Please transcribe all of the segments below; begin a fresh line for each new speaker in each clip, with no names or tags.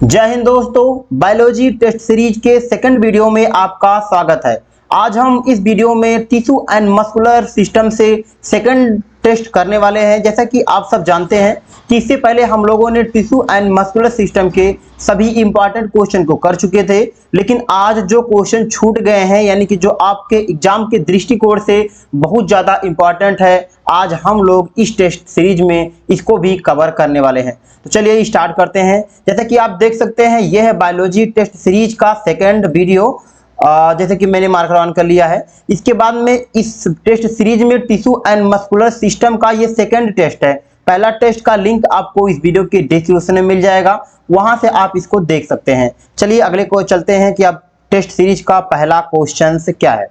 जय हिंद दोस्तों, Baljet test series के सेकंड वीडियो में आपका स्वागत है। आज हम इस वीडियो में टिश्यू एंड मस्कुलर सिस्टम से सेकंड टेस्ट करने वाले हैं। जैसा कि आप सब जानते हैं कि इससे पहले हम लोगों ने टिश्यू एंड मस्कुलर सिस्टम के सभी इंपॉर्टेंट क्वेश्चन को कर चुके थे, लेकिन आज जो क्वेश्चन छूट गए हैं, यानी कि जो आपके एग्जाम के दृष्टिकोण से बहुत ज़्यादा इंपॉर्टेंट है, आज हम लोग इस टेस्ट सीरीज में इसको भी कवर करने वाले हैं। तो चलिए स्टार्ट करते हैं। जैसे कि आप देख सकते हैं, यह है बायोलॉजी टेस्ट सीरीज का सेकंड वीडियो। जैसे कि मैंने मार्कर ऑन कर लिया है। इसके बाद में इस टेस्ट सीरीज में टिश्यू एंड मस्कुलर सिस्टम का ये सेकंड टेस्ट है। पहला टेस्ट का लिंक आपको इस वीडियो के डिस्क्रिप्शन में मिल जाएगा, वहां से आप इसको देख सकते हैं। चलिए अगले को चलते हैं कि अब टेस्ट सीरीज का पहला क्वेश्चन क्या है।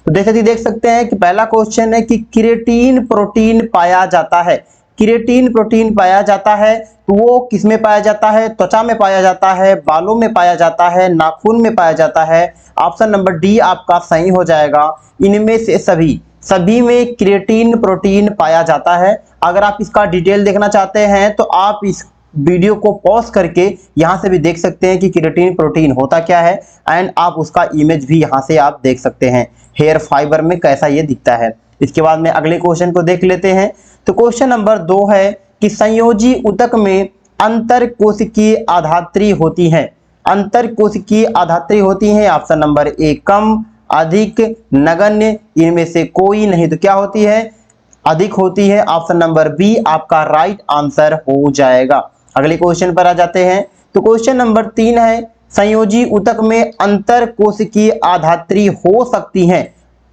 तो जैसे कि देख सकते हैं कि पहला क्वेश्चन है कि क्रिएटिन प्रोटीन पाया जाता है। क्रिएटिन प्रोटीन पाया जाता है तो वो किस में पाया जाता है? त्वचा में पाया जाता है, बालों में पाया जाता है, नाखून में पाया जाता है। ऑप्शन नंबर डी आपका सही हो जाएगा। इनमें से सभी में क्रिएटिन प्रोटीन पाया जाता है। अगर आप इसका डिटेल देखना चाहते हैं तो आप इस वीडियो को पॉज करके यहाँ से भी देख सकते हैं कि क्रिएटिन प्रोटीन होता क्या है, एंड आप उसका इमेज भी यहाँ से आप देख सकते हैं हेयर फाइबर में कैसा ये दिखता है। इसके बाद में अगले क्वेश्चन को देख लेते हैं। तो क्वेश्चन नंबर 2 है कि संयोजी ऊतक में अंतर कोशिकीय आधात्री होती हैं। अंतर कोशिकीय आधात्री होती हैं। ऑप्शन नंबर ए कम, अधिक, नगण्य, इनमें से कोई नहीं। तो क्या होती है? अधिक होती है। ऑप्शन नंबर बी आपका राइट आंसर हो जाएगा। अगले क्वेश्चन पर आ जाते हैं। तो क्वेश्चन नंबर 3 है संयोजी ऊतक में अंतर कोशिकीय आधात्री हो सकती हैं।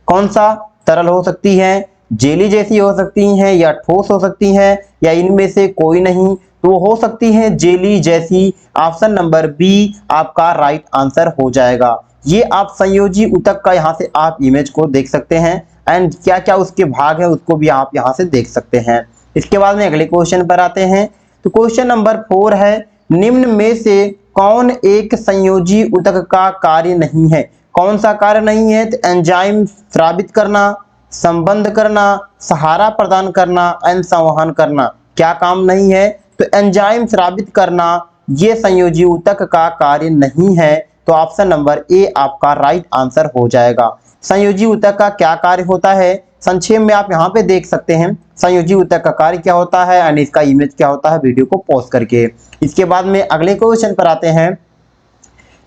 कौन सा? तरल हो सकती है, जेली जैसी हो सकती हैं, या ठोस हो सकती हैं, या इनमें से कोई नहीं। तो वो हो सकती हैं जेली जैसी। ऑप्शन नंबर बी आपका राइट आंसर हो जाएगा। ये आप संयोजी ऊतक का यहाँ से आप इमेज को देख सकते हैं, एंड क्या क्या उसके भाग है उसको भी आप यहाँ से देख सकते हैं। इसके बाद में अगले क्वेश्चन पर आते हैं। तो क्वेश्चन नंबर 4 है निम्न में से कौन एक संयोजी ऊतक का कार्य नहीं है? कौन सा कार्य नहीं है? तो एंजाइम स्रावित करना, संबंध करना, सहारा प्रदान करना एंड संवहन करना। क्या काम नहीं है? तो एंजाइम स्रावित करना ये संयोजी ऊतक का कार्य नहीं है। तो ऑप्शन नंबर ए आपका राइट आंसर हो जाएगा। संयोजी ऊतक का क्या कार्य होता है? संक्षेप में आप यहाँ पे देख सकते हैं संयोजी ऊतक का कार्य क्या होता है एंड इसका इमेज क्या होता है, वीडियो को पॉज करके। इसके बाद में अगले क्वेश्चन पर आते हैं।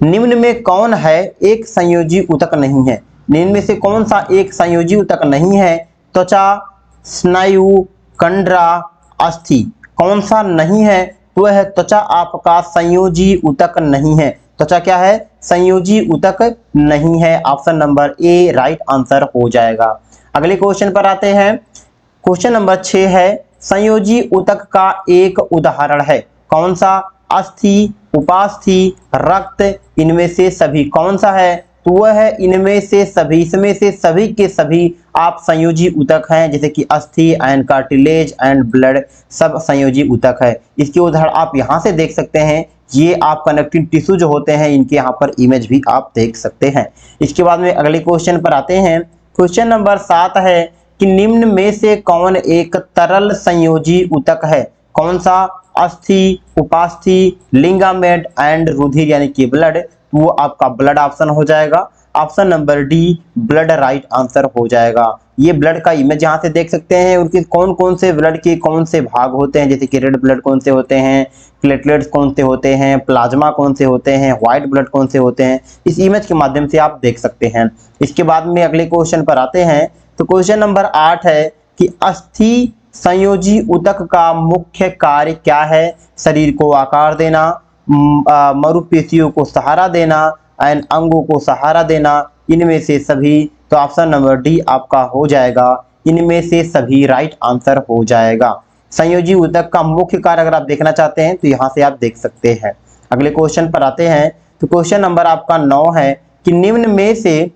निम्न में कौन है एक संयोजी ऊतक नहीं है? निम्न में से कौन सा एक संयोजी ऊतक नहीं है? त्वचा, स्नायु, कंडरा, अस्थि। कौन सा नहीं है? तो वह त्वचा आपका संयोजी ऊतक नहीं है। त्वचा क्या है? संयोजी ऊतक नहीं है। Option number A right answer हो जाएगा। अगले क्वेश्चन पर आते हैं। क्वेश्चन नंबर 6 है संयोजी ऊतक का एक उदाहरण है। कौन सा? अस्थि, उपास्थि, रक्त, इनमें से सभी। कौन सा है? तो वह है इनमें से सभी। इसमें से सभी के सभी आप संयोजी ऊतक हैं, जैसे कि अस्थि एंड कार्टिलेज एंड ब्लड सब संयोजी ऊतक है। इसके उदाहरण आप यहाँ से देख सकते हैं। ये आप कनेक्टिव टिश्यू जो होते हैं इनके यहाँ पर इमेज भी आप देख सकते हैं। इसके बाद में अगले क्वेश्चन पर आते हैं। क्वेश्चन नंबर 7 है कि निम्न में से कौन एक तरल संयोजी ऊतक है? कौन सा? अस्थि, उपास्थि, लिंगामेंट एंड रुधिर यानी कि ब्लड। वो आपका ब्लड ऑप्शन हो जाएगा। Option number D blood right answer हो जाएगा। ये ब्लड का इमेज यहाँ से देख सकते हैं। उनके कौन कौन से ब्लड के कौन से भाग होते हैं, जैसे कि रेड ब्लड कौन से होते हैं, प्लेटलेट्स कौन से होते हैं, प्लाज्मा कौन से होते हैं, व्हाइट ब्लड कौन से होते हैं, इस इमेज के माध्यम से आप देख सकते हैं। इसके बाद में अगले क्वेश्चन पर आते हैं। तो क्वेश्चन नंबर 8 है कि अस्थि संयोजी ऊतक का मुख्य कार्य क्या है? शरीर को आकार देना, मरुपेशियों को सहारा देना एंड अंगों को सहारा देना। इनमें से सभी। तो ऑप्शन नंबर डी आपका हो जाएगा। इनमें से सभी राइट आंसर हो जाएगा। संयोजी ऊतक का मुख्य कार्य अगर आप देखना चाहते हैं तो यहाँ से आप देख सकते हैं। अगले क्वेश्चन पर आते हैं। तो क्वेश्चन नंबर आपका 9 है कि निम्न में से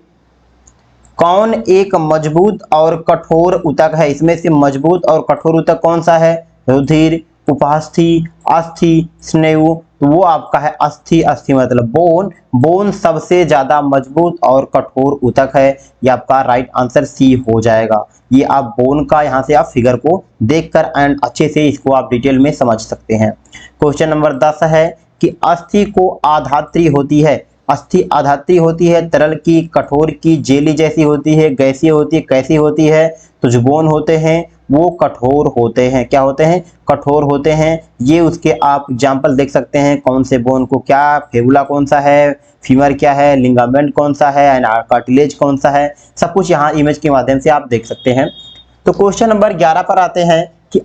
कौन एक मजबूत और कठोर ऊतक है? इसमें से मजबूत और कठोर ऊतक कौन सा है? रुधिर, उपास्थि, अस्थि, स्नायु, तो वो आपका है अस्थि। अस्थि मतलब बोन। बोन सबसे ज्यादा मजबूत और कठोर ऊतक है। ये आपका राइट आंसर सी हो जाएगा। ये आप बोन का यहाँ से आप फिगर को देखकर एंड अच्छे से इसको आप डिटेल में समझ सकते हैं। क्वेश्चन नंबर 10 है कि अस्थि को आधात्री होती है। अस्थि आधात्री होती है, तरल की, कठोर की, जेली जैसी होती है, गैसीय होती है, कैसी होती है? तो जो बोन होते हैं वो कठोर होते हैं। क्या होते हैं? कठोर होते हैं। ये उसके आप एग्जाम्पल देख सकते हैं, कौन से बोन को, क्या फेबुला कौन सा है, फीमर क्या है, लिगामेंट कौन सा है एंड कार्टिलेज कौन सा है, सब कुछ यहाँ इमेज के माध्यम से आप देख सकते हैं। तो क्वेश्चन नंबर 11 पर आते हैं कि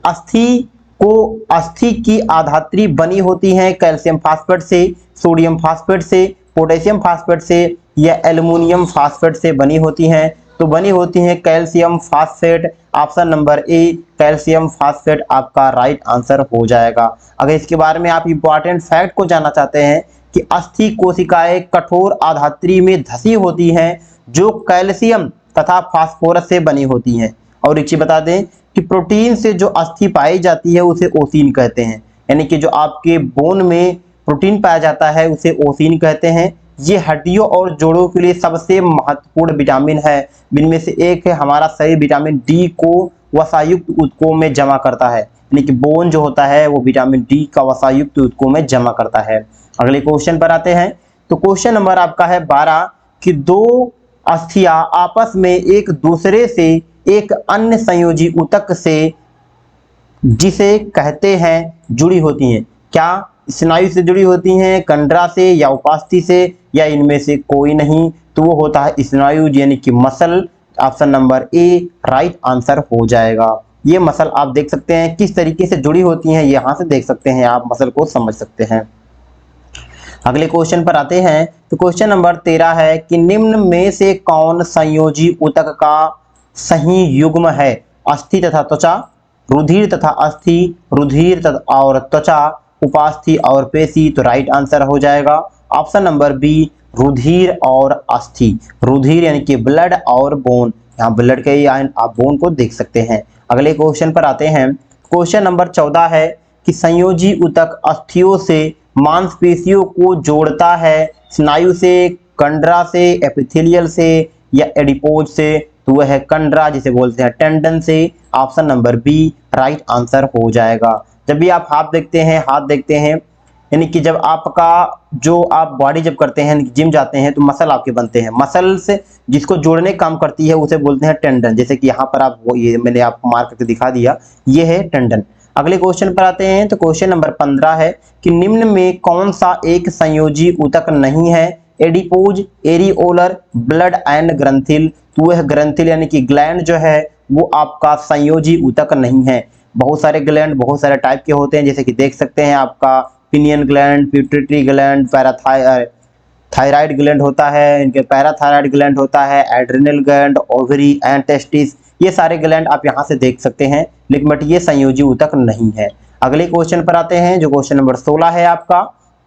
अस्थि की आधात्री बनी होती है कैल्शियम फास्फेट से, सोडियम फास्फेट से, पोटेशियम फास्फेट से या एल्युमिनियम फास्फेट से बनी होती हैं? तो बनी होती हैं calcium phosphate. Option number A calcium phosphate आपका राइट आंसर हो जाएगा। अगर इसके बारे में आप इंपॉर्टेंट फैक्ट को जानना चाहते हैं कि अस्थि कोशिकाएं कठोर आधात्री में धसी होती हैं जो कैल्शियम तथा फास्फोरस से बनी होती हैं। और एक चीज बता दें कि प्रोटीन से जो अस्थि पाई जाती है उसे ओसीन कहते हैं। यानी कि जो आपके बोन में प्रोटीन पाया जाता है उसे ओसीन कहते हैं। ये हड्डियों और जोड़ों के लिए सबसे महत्वपूर्ण विटामिन है। इनमें से एक है हमारा शरीर विटामिन डी को वसायुक्त ऊतकों में जमा करता है। यानी कि बोन जो होता है वो विटामिन डी का वसायुक्त ऊतकों में जमा करता है। अगले क्वेश्चन पर आते हैं। तो क्वेश्चन नंबर आपका है 12 कि दो अस्थियां आपस में एक दूसरे से एक अन्य संयोजी ऊतक से जिसे कहते हैं जुड़ी होती हैं। क्या स्नायु से जुड़ी होती हैं, कंडरा से या उपास्थि से, या इनमें से कोई नहीं? तो वो होता है स्नायु यानी कि muscle. Option number A right answer हो जाएगा। ये मसल आप देख सकते हैं किस तरीके से जुड़ी होती हैं, यहाँ से देख सकते हैं, आप मसल को समझ सकते हैं। अगले क्वेश्चन पर आते हैं। तो क्वेश्चन नंबर 13 है कि निम्न में से कौन संयोजी ऊतक का सही युग्म है? अस्थि तथा त्वचा, रुधिर तथा अस्थि, रुधिर तथा और त्वचा, उपास्थि और पेशी। तो राइट आंसर हो जाएगा ऑप्शन नंबर बी रुधिर और अस्थि। रुधिर यानी कि ब्लड और बोन, यहाँ ब्लड के आप बोन को देख सकते हैं। अगले क्वेश्चन पर आते हैं। क्वेश्चन नंबर 14 है कि संयोजी ऊतक अस्थियों से मांसपेशियों को जोड़ता है स्नायु से, कंडरा से, एपिथेलियल से या एडिपोज से? तो वह है कंडरा जिसे बोलते हैं टेंडन से। Option number B right answer हो जाएगा। जब भी आप हाथ देखते हैं यानी कि जब आपका जो आप बॉडी जब करते हैं जिम जाते हैं तो मसल आपके बनते हैं, मसल से जिसको जोड़ने काम करती है उसे बोलते हैं टेंडन। जैसे कि यहाँ पर आप ये मैंने आपको मार्क करके दिखा दिया, ये है टेंडन। अगले क्वेश्चन पर आते हैं। तो क्वेश्चन नंबर 15 है कि निम्न में कौन सा एक संयोजी ऊतक नहीं है? एडिपोज, एरिओलर, ब्लड एंड ग्रंथिल। तो वह ग्रंथिल यानी कि ग्लैंड जो है वो आपका संयोजी ऊतक नहीं है। बहुत सारे ग्लैंड बहुत सारे टाइप के होते हैं, जैसे कि देख सकते हैं आपका pinion gland, pituitary gland, thyroid gland होता है, इनके पैराथायराइड ग्लैंड होता है, adrenal gland, ovary and testis. ये सारे ग्लैंड आप यहाँ से देख सकते हैं, लेकिन बट ये संयोजी ऊतक नहीं है। अगले क्वेश्चन पर आते हैं जो क्वेश्चन नंबर 16 है आपका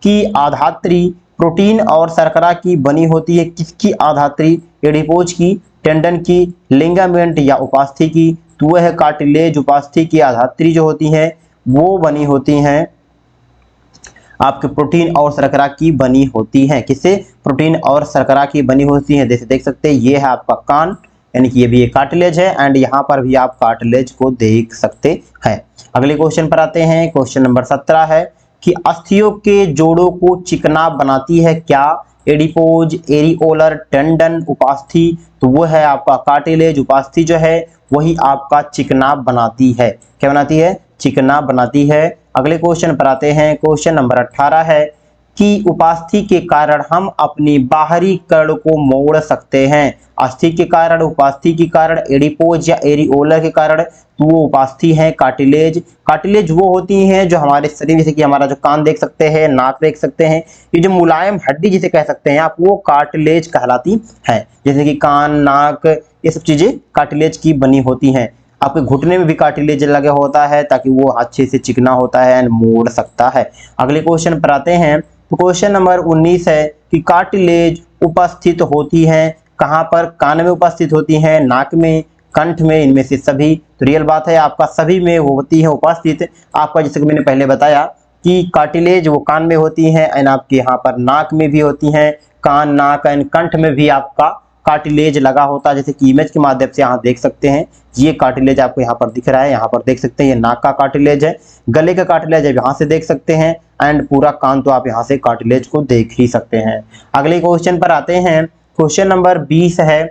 कि आधात्री प्रोटीन और शर्करा की बनी होती है। किसकी आधात्री? एडिपोज की, टेंडन की, लिगामेंट या उपास्थि की? तो वह है कार्टिलेज। उपास्थि की आधात्री जो होती हैं वो बनी होती हैं आपके प्रोटीन और शर्करा की बनी होती हैं। किससे? प्रोटीन और शर्करा की बनी होती हैं। जैसे देख सकते हैं ये है आपका कान, यानी कि ये भी एक कार्टिलेज है एंड यहाँ पर भी आप कार्टिलेज को देख सकते हैं। अगले क्वेश्चन पर आते हैं। क्वेश्चन नंबर 17 है कि अस्थियों के जोड़ों को चिकना बनाती है क्या? एडिपोज, एरिओलर, टेंडन, उपास्थि? तो वो है आपका कार्टिलेज। उपास्थि जो है वही आपका चिकना बनाती है। क्या बनाती है? चिकना बनाती है। अगले क्वेश्चन पर आते हैं। क्वेश्चन नंबर 18 है कि उपास्थि के कारण हम अपनी बाहरी कड़ को मोड़ सकते हैं। अस्थि के कारण, उपास्थि के कारण, एडिपोज या एरिओलर के कारण? तो वो उपास्थि है कार्टिलेज। कार्टिलेज वो होती हैं जो हमारे शरीर, जैसे कि हमारा जो कान देख सकते हैं, नाक देख सकते हैं, ये जो मुलायम हड्डी जिसे कह सकते हैं आप, वो कार्टिलेज कहलाती है। जैसे कि कान, नाक, ये सब चीजें कार्टिलेज की बनी होती हैं। आपके घुटने में भी कार्टिलेज लगा होता है ताकि वो अच्छे से चिकना होता है एंड मोड़ सकता है। अगले क्वेश्चन पर आते हैं। तो क्वेश्चन नंबर 19 है कि कार्टिलेज उपस्थित होती है कहाँ पर? कान में उपस्थित होती हैं, नाक में, कंठ में, इनमें से सभी। तो रियल बात है, आपका सभी में होती है उपस्थित। आपका जैसे कि मैंने पहले बताया कि कार्टिलेज वो कान में होती हैं एंड आपके यहाँ पर नाक में भी होती हैं, कान, नाक एंड कंठ में भी आपका कार्टिलेज लगा होता है। जैसे कि इमेज के माध्यम से यहाँ देख सकते हैं, ये कार्टिलेज आपको यहाँ पर दिख रहा है, यहाँ पर देख सकते हैं ये नाक का कार्टिलेज है, गले का कार्टिलेज है यहाँ से देख सकते हैं एंड पूरा कान तो आप यहाँ से कार्टिलेज को देख ही सकते हैं। अगले क्वेश्चन पर आते हैं। क्वेश्चन नंबर 20 है,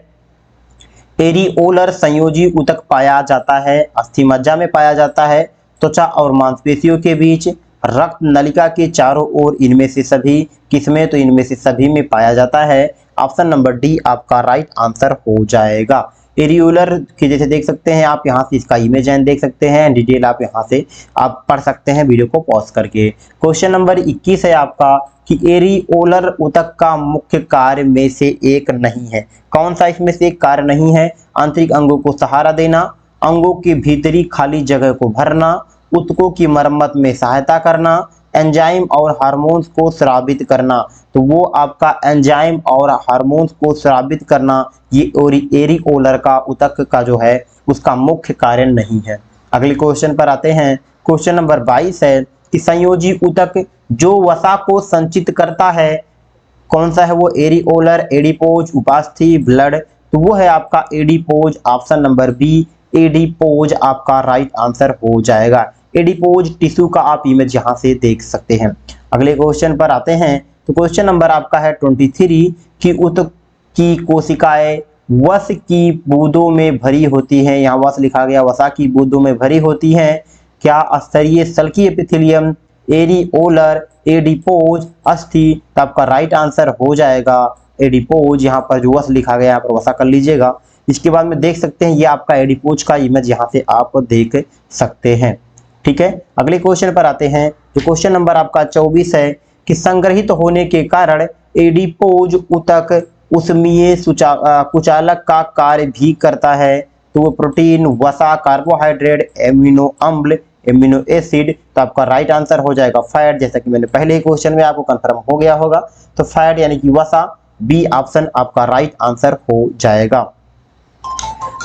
एरिओलर संयोजी ऊतक पाया जाता है, अस्थि मज्जा में पाया जाता है, त्वचा और मांसपेशियों के बीच, रक्त नलिका के चारों ओर, इनमें से सभी। किसमें? तो इनमें से सभी में पाया जाता है। ऑप्शन नंबर डी आपका राइट आंसर हो जाएगा। एरियोलर के जैसे देख सकते हैं आप, यहाँ से इसका इमेज एंड देख सकते हैं, डिटेल आप यहाँ से आप पढ़ सकते हैं वीडियो को पॉज करके। क्वेश्चन नंबर 21 है आपका कि एरिओलर ऊतक का मुख्य कार्य में से एक नहीं है। कौन सा इसमें से एक कार्य नहीं है? आंतरिक अंगों को सहारा देना, अंगों के भीतरी खाली जगह को भरना, ऊतकों की मरम्मत में सहायता करना, एंजाइम और हार्मोन्स को स्रावित करना। तो वो आपका एंजाइम और हार्मोन्स को स्रावित करना ये एरिओलर का ऊतक का जो है उसका मुख्य कार्य नहीं है। अगले क्वेश्चन पर आते हैं। क्वेश्चन नंबर 22 है कि संयोजी ऊतक जो वसा को संचित करता है, कौन सा है वो? एरिओलर, एडिपोज, उपास्थि, ब्लड। तो वो है आपका adipose. Option number B adipose आपका राइट आंसर हो जाएगा। एडिपोज टिश्यू का आप इमेज यहाँ से देख सकते हैं। अगले क्वेश्चन पर आते हैं। तो क्वेश्चन नंबर आपका है 23 कि ऊतक की कोशिकाएं वस की बूंदों में भरी होती हैं। यहाँ वस लिखा गया, वसा की बूंदों में भरी होती हैं। क्या स्तरीय सल्की एपिथेलियम, एरिओलर, एडिपोज, अस्थि? तो आपका राइट आंसर हो जाएगा एडिपोज। यहाँ पर जो वस लिखा गया यहाँ पर वसा कर लीजिएगा। इसके बाद में देख सकते हैं ये आपका एडिपोज का इमेज यहाँ से आप देख सकते हैं। ठीक है, अगले क्वेश्चन पर आते हैं। जो क्वेश्चन नंबर आपका 24 है कि संग्रहित होने के कारण एडिपोज ऊतक उसमीय कुचालक का कार्य भी करता है। तो वो प्रोटीन, वसा, कार्बोहाइड्रेट, एमिनो अम्ल, एमिनो एसिड। तो आपका राइट आंसर हो जाएगा फैट, जैसा कि मैंने पहले ही क्वेश्चन में आपको कंफर्म हो गया होगा। तो फैट यानी कि वसा, बी ऑप्शन आपका राइट आंसर हो जाएगा।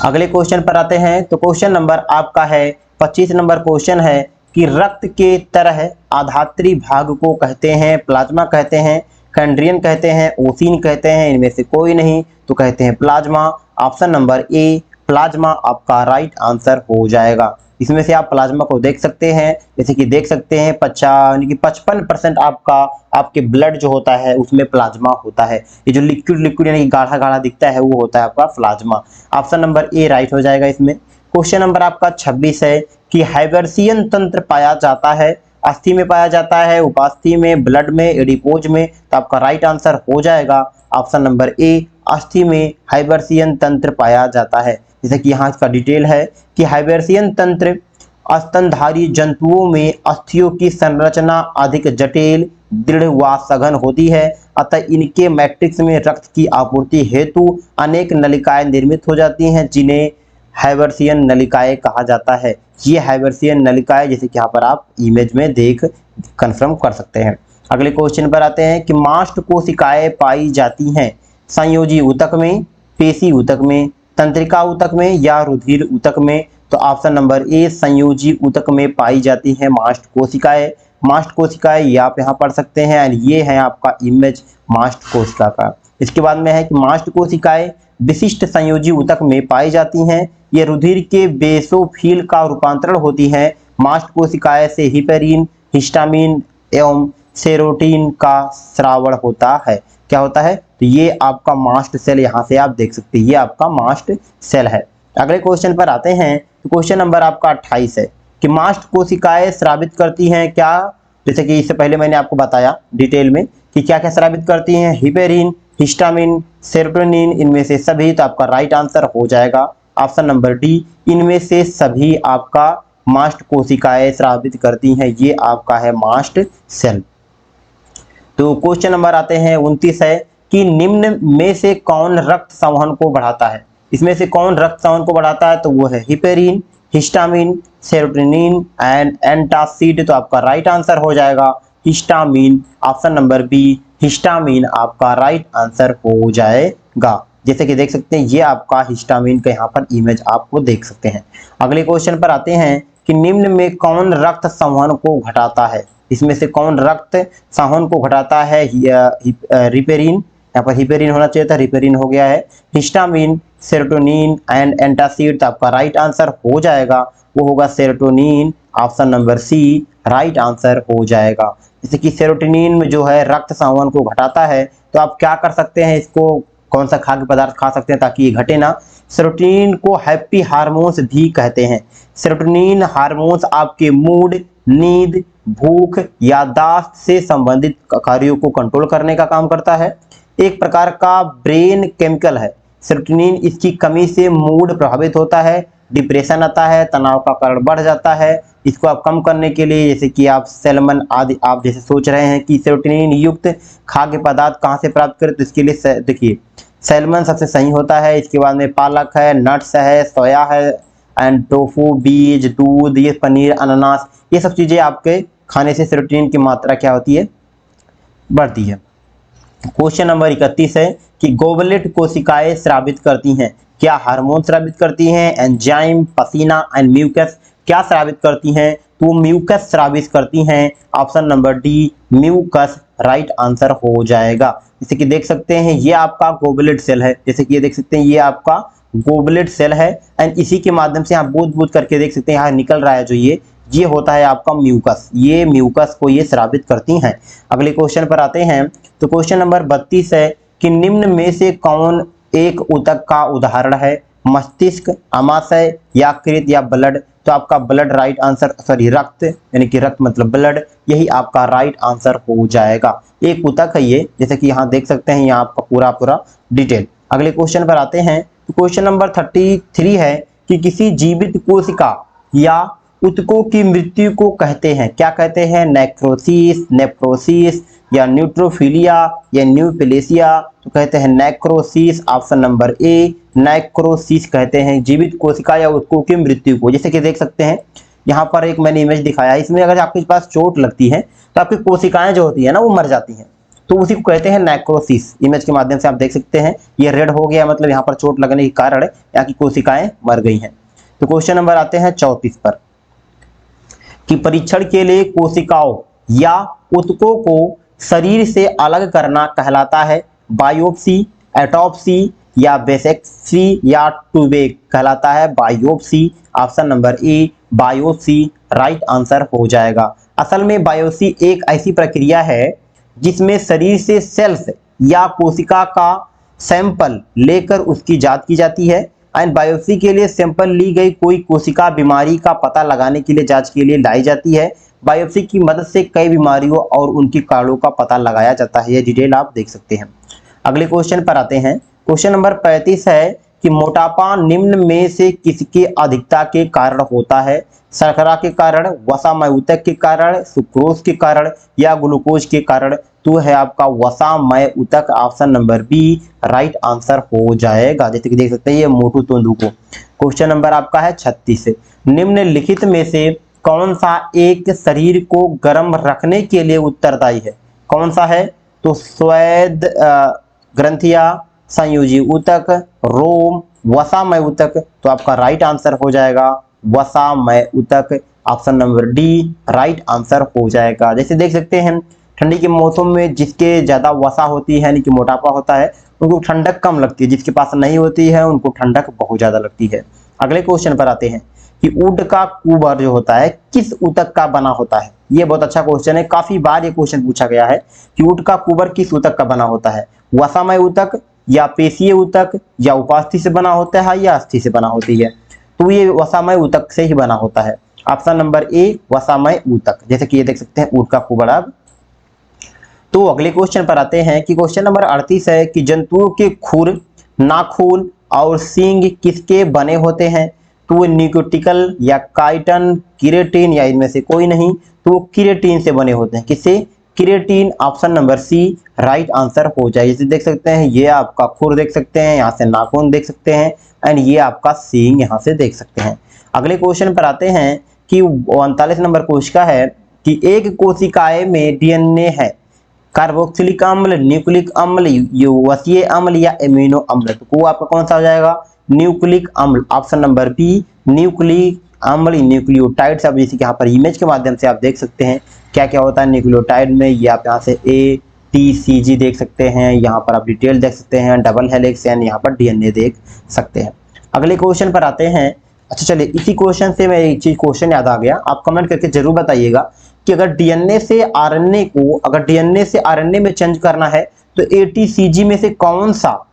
अगले क्वेश्चन पर आते हैं। तो क्वेश्चन नंबर आपका है 25 नंबर क्वेश्चन है कि रक्त के तरह आधात्री भाग को कहते हैं प्लाज्मा कहते हैं, कैंड्रियन कहते हैं, ओसिन कहते हैं, इनमें से कोई नहीं। तो कहते हैं plasma. Option number A plasma आपका राइट आंसर हो जाएगा। इसमें से आप प्लाज्मा को देख सकते हैं, जैसे कि देख सकते हैं 55% आपका आपके ब्लड जो होता है उसमें प्लाज्मा होता है। ये जो लिक्विड यानी कि गाढ़ा गाढ़ा दिखता है वो होता है आपका plasma. Option number A right हो जाएगा इसमें। क्वेश्चन नंबर आपका 26 है कि हाइबर्सियन तंत्र पाया जाता है, अस्थि में पाया जाता है, उपास्थि में, ब्लड में, एडिपोज में। तो आपका राइट आंसर हो जाएगा ऑप्शन नंबर ए अस्थि में हाइबर्सियन तंत्र पाया जाता है। जैसे कि यहाँ इसका डिटेल है कि हाइबर्सियन तंत्र स्तनधारी जंतुओं में अस्थियों की संरचना अधिक जटिल, दृढ़ व सघन होती है, अतः इनके मैट्रिक्स में रक्त की आपूर्ति हेतु अनेक नलिकाएं निर्मित हो जाती हैं जिन्हें हाइबर्सियन नलिकाएं कहा जाता है। ये हाइबर्सियन नलिकाएं जैसे कि यहाँ पर आप इमेज में देख कंफर्म कर सकते हैं। अगले क्वेश्चन पर आते हैं कि मास्ट कोशिकाएं पाई जाती हैं संयोजी ऊतक में, पेशी ऊतक में, तंत्रिका ऊतक में या रुधिर ऊतक में। तो ऑप्शन नंबर ए संयोजी ऊतक में पाई जाती हैं मास्ट कोशिकाएं। मास्ट कोशिकाएं ये आप यहाँ पढ़ सकते हैं एंड ये है आपका इमेज मास्ट कोशिका का। इसके बाद में है कि मास्ट कोशिकाएं विशिष्ट संयोजी ऊतक में पाई जाती हैं। ये रुधिर के बेसोफिल का रूपांतरण होती हैं। मास्ट कोशिकाएं से हिपेरिन, हिस्टामिन एवं सेरोटीन का स्रावण होता है। क्या होता है? तो ये आपका मास्ट सेल यहाँ से आप देख सकते हैं, ये आपका मास्ट सेल है। अगले क्वेश्चन पर आते हैं। तो क्वेश्चन नंबर आपका 28 है कि मास्ट कोशिकाएं स्रावित करती हैं क्या? जैसे कि इससे पहले मैंने आपको बताया डिटेल में कि क्या क्या स्रावित करती हैं, हिपेरिन, हिस्टामिन, सेरोटोनिन, इनमें से सभी। तो आपका राइट आंसर हो जाएगा ऑप्शन नंबर डी इनमें से सभी आपका मास्ट कोशिकाएं स्रावित करती हैं। ये आपका है मास्ट सेल। तो क्वेश्चन नंबर आते हैं 29 है कि निम्न में से कौन रक्त संवहन को बढ़ाता है? इसमें से कौन रक्त संवहन को बढ़ाता है? तो वो है heparin, histamine, serotonin and antacid. तो आपका राइट आंसर हो जाएगा histamine. Option number B histamine आपका राइट आंसर हो जाएगा। जैसे कि देख सकते हैं ये आपका हिस्टामिन का यहाँ पर इमेज आपको देख सकते हैं। अगले क्वेश्चन पर आते हैं कि निम्न में कौन रक्त संवहन को घटाता है, इसमें से कौन रक्त संवहन को घटाता है। रिपेरिन, यहाँ पर हिपेरिन होना चाहिए था, रिपेरिन हो गया है। हिस्टामिन, सेरोटोनिन एंड एंटासिड, तो आपका राइट आंसर हो जाएगा वो होगा serotonin, option number C right answer हो जाएगा। जैसे कि सेरोटोनिन में जो है रक्त संवहन को घटाता है, तो आप क्या कर सकते हैं, इसको कौन सा खाद्य पदार्थ खा सकते हैं ताकि ये घटे ना। सेरोटोनिन को हैप्पी हार्मोन्स भी कहते हैं। सेरोटोनिन हार्मोन्स आपके मूड, नींद, भूख, याददाश्त से संबंधित कार्यों को कंट्रोल करने का काम करता है। एक प्रकार का ब्रेन केमिकल है सेरोटोनिन, इसकी कमी से मूड प्रभावित होता है, डिप्रेशन आता है, तनाव का कारण बढ़ जाता है। इसको आप कम करने के लिए, जैसे कि आप सैल्मन आदि आप जैसे सोच रहे हैं कि सेरोटोनिन युक्त खाद्य पदार्थ कहाँ से प्राप्त करें, तो इसके लिए देखिए सैल्मन सबसे सही होता है। इसके बाद में पालक है, नट्स है, सोया है एंड टोफू, बीज, दूध, ये पनीर, अनानास, ये सब चीज़ें आपके खाने से सेरोटोनिन की मात्रा क्या होती है, बढ़ती है। क्वेश्चन नंबर 31 है कि गोबलेट कोशिकाएं स्रावित करती हैं, क्या हार्मोन स्रावित करती हैं, एंजाइम, पसीना एंड म्यूकस, क्या स्रावित करती हैं, तो म्यूकस स्रावित करती हैं, option number D mucus right answer हो जाएगा। जैसे कि देख सकते हैं ये आपका गोबलेट सेल है, जैसे कि ये देख सकते हैं ये आपका गोबलेट सेल है एंड इसी के माध्यम से आप बूंद बूंद करके देख सकते हैं यहाँ निकल रहा है जो ये होता है आपका म्यूकस, ये म्यूकस को ये स्रावित करती हैं। अगले क्वेश्चन पर आते हैं, तो क्वेश्चन नंबर 32 है कि निम्न में से कौन एक ऊतक का उदाहरण है, मस्तिष्क, आमाशय, यकृत या ब्लड, तो आपका ब्लड राइट आंसर, सॉरी रक्त, यानी कि रक्त मतलब ब्लड, यही आपका राइट आंसर हो जाएगा। एक ऊतक है ये, जैसे कि यहाँ देख सकते हैं यहाँ आपका पूरा डिटेल। अगले क्वेश्चन पर आते हैं, तो क्वेश्चन नंबर 33 है कि किसी जीवित कोशिका या ऊतकों की मृत्यु को कहते हैं, क्या कहते हैं, नेक्रोसिस, नेफ्रोसिस या न्यूट्रोफिलिया या न्यूप्लेसिया, तो कहते हैं necrosis, option number A necrosis कहते हैं जीवित कोशिका या ऊतकों की मृत्यु को। जैसे कि देख सकते हैं यहाँ पर एक मैंने इमेज दिखाया है, इसमें अगर आपके पास चोट लगती है तो आपकी कोशिकाएं जो होती है ना वो मर जाती हैं, तो उसी को कहते हैं नेक्रोसिस। इमेज के माध्यम से आप देख सकते हैं ये रेड हो गया, मतलब यहाँ पर चोट लगने के कारण यहाँ की कोशिकाएं मर गई हैं। तो क्वेश्चन नंबर आते हैं 34 पर कि परीक्षण के लिए कोशिकाओं या ऊतकों को शरीर से अलग करना कहलाता है बायोप्सी, एटॉप्सी या बेसेक्सी या टूबेक, कहलाता है biopsy, option number A biopsy right answer हो जाएगा। असल में बायोप्सी एक ऐसी प्रक्रिया है जिसमें शरीर से सेल्स या कोशिका का सैंपल लेकर उसकी जांच की जाती है एंड बायोप्सी के लिए सैंपल ली गई कोई कोशिका बीमारी का पता लगाने के लिए जांच के लिए लाई जाती है। बायोप्सी की मदद से कई बीमारियों और उनके कारणों का पता लगाया जाता है, ये डिटेल आप देख सकते हैं। अगले क्वेश्चन पर आते हैं, क्वेश्चन नंबर 35 है कि मोटापा निम्न में से किसके अधिकता के कारण होता है, शर्करा के कारण, वसा ऊतक के कारण, सुक्रोज के कारण या ग्लूकोज के कारण, तो है आपका वसा ऊतक, option number B right answer हो जाएगा। जैसे कि देख सकते हैं ये मोटू तोंदू को। क्वेश्चन नंबर आपका है 36, निम्नलिखित में से कौन सा एक शरीर को गर्म रखने के लिए उत्तरदायी है, कौन सा है, तो स्वेद ग्रंथिया, संयोजी ऊतक, रोम, वसामय ऊतक, तो आपका राइट आंसर हो जाएगा वसामय ऊतक, option number D right answer हो जाएगा। जैसे देख सकते हैं ठंडी के मौसम में जिसके ज्यादा वसा होती है यानी कि मोटापा होता है उनको ठंडक कम लगती है, जिसके पास नहीं होती है उनको ठंडक बहुत ज्यादा लगती है। अगले क्वेश्चन पर आते हैं कि ऊंट का कुबर जो होता है किस ऊतक का बना होता है, ये बहुत अच्छा क्वेश्चन है, काफी बार ये क्वेश्चन पूछा गया है कि ऊंट का कुबर किस ऊतक का बना होता है, वसामय ऊतक या पेशीय ऊतक या उपास्थि से बना होता है या अस्थि से बना होती है, तो ये वसामय ऊतक से ही बना होता है, ऑप्शन नंबर ए वसामय ऊतक। जैसे कि ये देख सकते हैं ऊंट का कुबर। अब तो अगले क्वेश्चन पर आते हैं कि क्वेश्चन नंबर 38 है कि जंतुओं के खुर, नाखून और सींग किसके बने होते हैं, तो वो न्यूकोटिकल या काइटन, किरेटिन या इनमें से कोई नहीं, तो वो किरेटिन से बने होते हैं, किससे, keratin, option number C right answer हो जाए। जैसे देख सकते हैं ये आपका खुर देख सकते हैं, यहाँ से नाखून देख सकते हैं एंड ये आपका सींग यहाँ से देख सकते हैं। अगले क्वेश्चन पर आते हैं कि 39 नंबर कोशिका है कि एक कोशिकाएं में डीएनए है, कार्बोक्सिलिक अम्ल, न्यूक्लिक अम्ल, युवसीय अम्ल या एमिनो अम्ल। तो वो आपका कौन सा हो जाएगा? न्यूक्लिक अम्ल। ऑप्शन नंबर बी न्यूक्लिक अम्ल, न्यूक्लियोटाइड्स। अब जैसे कि यहाँ पर इमेज के माध्यम से आप देख सकते हैं क्या क्या होता है न्यूक्लियोटाइड में। ये आप यहाँ से ATCG देख सकते हैं, यहाँ पर आप डिटेल देख सकते हैं, डबल हेलिक्स एंड यहाँ पर DNA देख सकते हैं। अगले क्वेश्चन पर आते हैं। अच्छा चलिए, इसी क्वेश्चन से मैं एक चीज क्वेश्चन याद आ गया, आप कमेंट करके जरूर बताइएगा कि अगर DNA से RNA को, अगर DNA से RNA में चेंज करना है तो ATCG में से कौन सा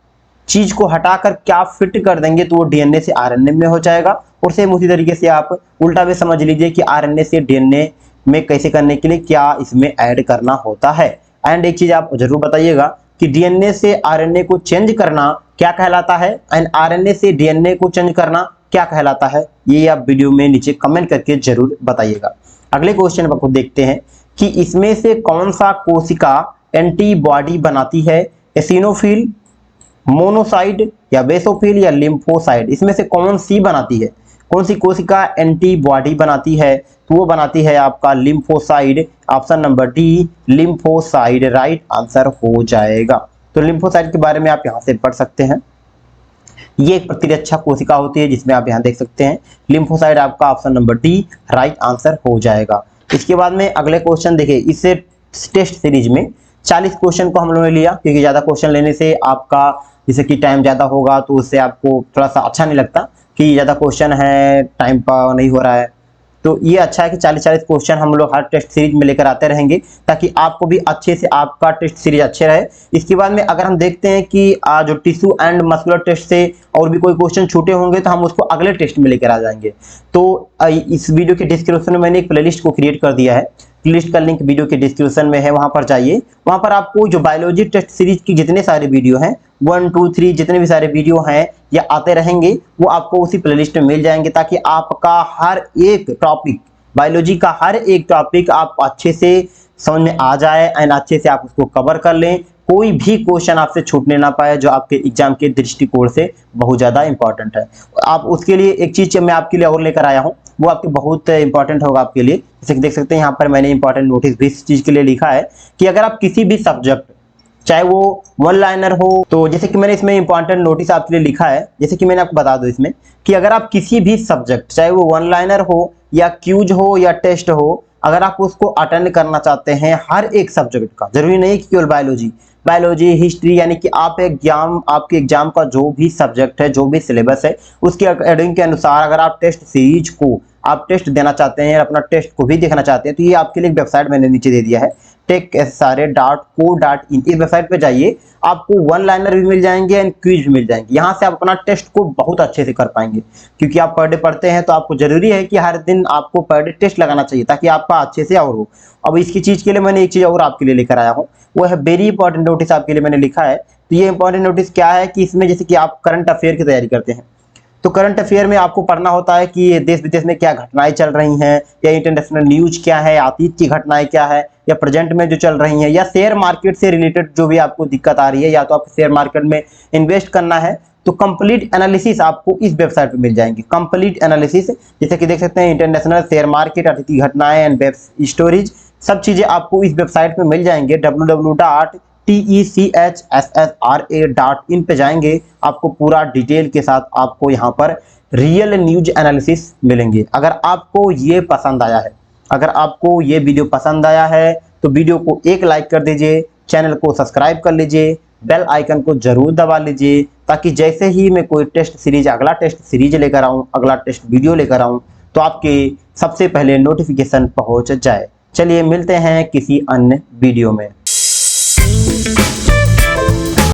चीज को हटाकर क्या फिट कर देंगे तो वो DNA से RNA में हो जाएगा। और सेम उसी तरीके से आप उल्टा भी समझ लीजिए कि RNA से DNA में कैसे करने के लिए क्या इसमें ऐड करना होता है। एंड एक चीज आप जरूर बताइएगा कि DNA से RNA को चेंज करना क्या कहलाता है एंड RNA से DNA को चेंज करना क्या कहलाता है, ये आप वीडियो में नीचे कमेंट करके जरूर बताइएगा। अगले क्वेश्चन को देखते हैं कि इसमें से कौन सा कोशिका एंटीबॉडी बनाती है? एसिनोफिल, मोनोसाइड या बेसोफिल या लिम्फोसाइड। इसमें से कौन सी बनाती है? कौन सी कोशिका एंटीबॉडी बनाती है? तो वो बनाती है आपका lymphocyte. Option number D lymphocyte right answer हो जाएगा। तो लिम्फोसाइड के बारे में आप यहाँ से पढ़ सकते हैं। ये एक प्रतिरक्षा कोशिका होती है जिसमें आप यहाँ देख सकते हैं लिम्फोसाइड, आपका option number D right answer हो जाएगा। इसके बाद में अगले क्वेश्चन देखिए, इससे टेस्ट सीरीज में 40 क्वेश्चन को हम लोगों ने लिया क्योंकि ज्यादा क्वेश्चन लेने से आपका जैसे कि टाइम ज्यादा होगा तो उससे आपको थोड़ा सा अच्छा नहीं लगता कि ज्यादा क्वेश्चन है, टाइम पर नहीं हो रहा है। तो ये अच्छा है कि 40-40 क्वेश्चन हम लोग हर टेस्ट सीरीज में लेकर आते रहेंगे ताकि आपको भी अच्छे से आपका टेस्ट सीरीज अच्छे रहे। इसके बाद में अगर हम देखते हैं कि जो टिश्यू एंड मस्कुलर टेस्ट से और भी कोई क्वेश्चन छूटे होंगे तो हम उसको अगले टेस्ट में लेकर आ जाएंगे। तो इस वीडियो के डिस्क्रिप्शन में मैंने एक प्लेलिस्ट को क्रिएट कर दिया है, प्लेलिस्ट का लिंक वीडियो के डिस्क्रिप्शन में है, वहां पर जाइए। वहां पर आपको जो बायोलॉजी टेस्ट सीरीज की जितने सारे वीडियो हैं 1, 2, 3 जितने भी सारे वीडियो हैं या आते रहेंगे वो आपको उसी प्लेलिस्ट में मिल जाएंगे ताकि आपका हर एक टॉपिक, बायोलॉजी का हर एक टॉपिक आप अच्छे से समझ में आ जाए एंड अच्छे से आप उसको कवर कर लें। कोई भी क्वेश्चन आपसे छूटने ना पाए जो आपके एग्जाम के दृष्टिकोण से बहुत ज्यादा इंपॉर्टेंट है। आप उसके लिए एक चीज मैं आपके लिए और लेकर आया हूं, वो आपके बहुत इंपॉर्टेंट होगा आपके लिए। जैसे कि देख सकते हैं यहाँ पर मैंने इंपॉर्टेंट नोटिस भी इस चीज के लिए लिखा है कि अगर आप किसी भी सब्जेक्ट, चाहे वो वन लाइनर हो, तो जैसे कि मैंने इसमें इंपॉर्टेंट नोटिस आपके लिए लिखा है, जैसे कि मैंने आपको बता दूं इसमें कि अगर आप किसी भी सब्जेक्ट, चाहे वो वन लाइनर हो या क्यूज हो या टेस्ट हो, अगर आप उसको अटेंड करना चाहते हैं हर एक सब्जेक्ट का, जरूरी नहीं कि केवल बायोलॉजी, हिस्ट्री, यानी कि आप आपके एग्जाम का जो भी सब्जेक्ट है, जो भी सिलेबस है, उसके अकॉर्डिंग के अनुसार अगर आप टेस्ट सीरीज को आप टेस्ट देना चाहते हैं, अपना टेस्ट को भी देखना चाहते हैं, तो ये आपके लिए वेबसाइट मैंने नीचे दे दिया है techssare.co.in। इस वेबसाइट पे जाइए, आपको वन लाइनर भी मिल जाएंगे एंड क्विज भी मिल जाएंगे। यहाँ से आप अपना टेस्ट को बहुत अच्छे से कर पाएंगे क्योंकि आप पर डे पढ़ते हैं तो आपको जरूरी है कि हर दिन आपको पर डे टेस्ट लगाना चाहिए ताकि आपका अच्छे से और हो। अब इसकी चीज के लिए मैंने एक चीज और आपके लिए लेकर आया हूँ, वो है वेरी इंपॉर्टेंट नोटिस आपके लिए मैंने लिखा है। तो ये इंपॉर्टेंट नोटिस क्या है कि इसमें जैसे कि आप करंट अफेयर की तैयारी करते हैं तो करंट अफेयर में आपको पढ़ना होता है कि देश विदेश में क्या घटनाएं चल रही हैं, या इंटरनेशनल न्यूज क्या है, अतीत की घटनाएं क्या है, या प्रेजेंट में जो चल रही हैं, या शेयर मार्केट से रिलेटेड जो भी आपको दिक्कत आ रही है, या तो आपको शेयर मार्केट में इन्वेस्ट करना है तो कंप्लीट एनालिसिस आपको इस वेबसाइट पे मिल जाएंगे। कंप्लीट एनालिसिस जैसे कि देख सकते हैं इंटरनेशनल शेयर मार्केट, अतीत की घटनाएं एंड वेब स्टोरीज, सब चीजें आपको इस वेबसाइट पे मिल जाएंगे। www.techssra.in पे जाएंगे, आपको पूरा डिटेल के साथ आपको यहाँ पर रियल न्यूज एनालिसिस मिलेंगे। अगर आपको ये पसंद आया है, अगर आपको ये वीडियो पसंद आया है तो वीडियो को एक लाइक कर दीजिए, चैनल को सब्सक्राइब कर लीजिए, बेल आइकन को जरूर दबा लीजिए ताकि जैसे ही मैं कोई टेस्ट सीरीज, अगला टेस्ट सीरीज लेकर आऊँ, अगला टेस्ट वीडियो लेकर आऊँ तो आपके सबसे पहले नोटिफिकेशन पहुँच जाए। चलिए मिलते हैं किसी अन्य वीडियो में।